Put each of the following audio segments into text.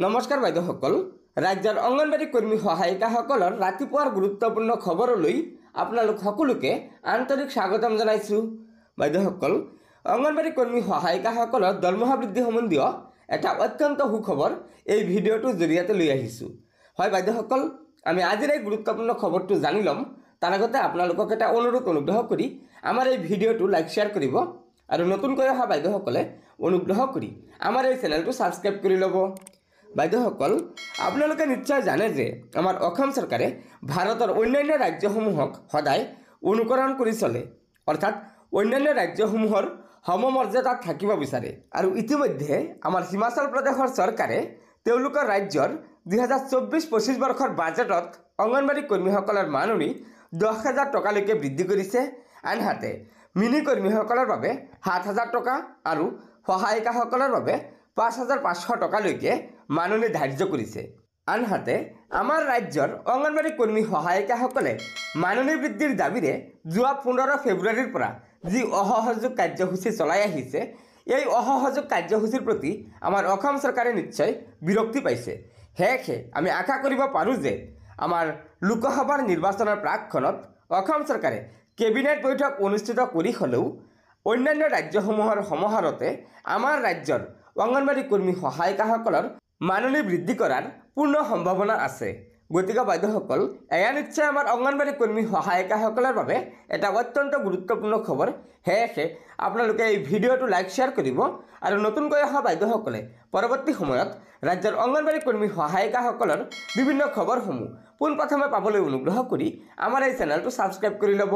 নমস্কাৰ বাইদেউসকল, ৰাজ্যৰ অংগনবাড়ী কৰ্মী সহায়িকাসকলৰ ৰাতিপুৱাৰ গুৰুত্বপূৰ্ণ খবৰলৈ আপোনালোক সকলোকে আন্তৰিক স্বাগতম জনাইছোঁ। বাইদেউসকল, অংগনবাড়ী কৰ্মী সহায়িকাসকলৰ দৰমহা বৃদ্ধি সম্বন্ধীয় এটা অত্যন্ত সুখবৰ এই ভিডিঅ'টোৰ জৰিয়তে লৈ আহিছোঁ। হয় বাইদেউসকল, আমি আজিৰ এই গুৰুত্বপূৰ্ণ খবৰটো জানি ল'ম। তাৰ আগতে আপোনালোকক এটা অনুগ্ৰহ কৰি আমাৰ এই ভিডিঅ'টো লাইক শ্বেয়াৰ কৰিব আৰু নতুনকৈ অহা বাইদেউসকলে অনুগ্ৰহ কৰি আমাৰ এই চেনেলটো ছাবস্ক্ৰাইব কৰি ল'ব। বাইদেউসকল, আপোনালোকে নিশ্চয় জানে যে আমাৰ অসম চৰকাৰে ভাৰতৰ অন্যান্য ৰাজ্যসমূহক সদায় অনুকৰণ কৰি চলে, অৰ্থাৎ অন্যান্য ৰাজ্যসমূহৰ সমমৰ্যাদাত থাকিব বিচাৰে। আৰু ইতিমধ্যে আমাৰ হিমাচল প্ৰদেশৰ চৰকাৰে তেওঁলোকৰ ৰাজ্যৰ 2024-25 বৰ্ষৰ বাজেটত অংগনবাড়ী কৰ্মীসকলৰ মাননি 10,000 টকালৈকে বৃদ্ধি কৰিছে। আনহাতে মিনি কৰ্মীসকলৰ বাবে 7,000 টকা আৰু সহায়িকাসকলৰ বাবে 5,500 টকালৈকে মাননি ধাৰ্য কৰিছে। আনহাতে আমাৰ ৰাজ্যৰ অংগনবাড়ী কৰ্মী সহায়িকাসকলে মাননি বৃদ্ধিৰ দাবীৰে যোৱা 15 ফেব্ৰুৱাৰীৰ পৰা যি অসহযোগ কাৰ্যসূচী চলাই আহিছে, এই অসহযোগ কাৰ্যসূচীৰ প্ৰতি আমাৰ অসম চৰকাৰে নিশ্চয় বিৰক্তি পাইছে। সেয়েহে আমি আশা কৰিব পাৰোঁ যে আমাৰ লোকসভাৰ নিৰ্বাচনৰ প্ৰাকক্ষণত অসম চৰকাৰে কেবিনেট বৈঠক অনুষ্ঠিত কৰি হ'লেও অন্যান্য ৰাজ্যসমূহৰ সমাহাৰতে আমাৰ ৰাজ্যৰ অংগনবাড়ী কৰ্মী সহায়িকাসকলৰ মাননি বৃদ্ধি কৰাৰ পূৰ্ণ সম্ভাৱনা আছে। গতিকে বাইদেউসকল, এয়া নিশ্চয় আমাৰ অংগনবাড়ী কৰ্মী সহায়িকাসকলৰ বাবে এটা অত্যন্ত গুৰুত্বপূৰ্ণ খবৰ। সেয়েহে আপোনালোকে এই ভিডিঅ'টো লাইক শ্বেয়াৰ কৰিব আৰু নতুনকৈ অহা বাইদেউসকলে পৰৱৰ্তী সময়ত ৰাজ্যৰ অংগনবাড়ী কৰ্মী সহায়িকাসকলৰ বিভিন্ন খবৰসমূহ পোনপ্ৰথমে পাবলৈ অনুগ্ৰহ কৰি আমাৰ এই চেনেলটো ছাবস্ক্ৰাইব কৰি ল'ব।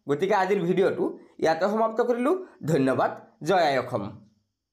গতিকে আজিৰ ভিডিঅ'টো ইয়াতে সমাপ্ত কৰিলোঁ। ধন্যবাদ। জয় আই অসম।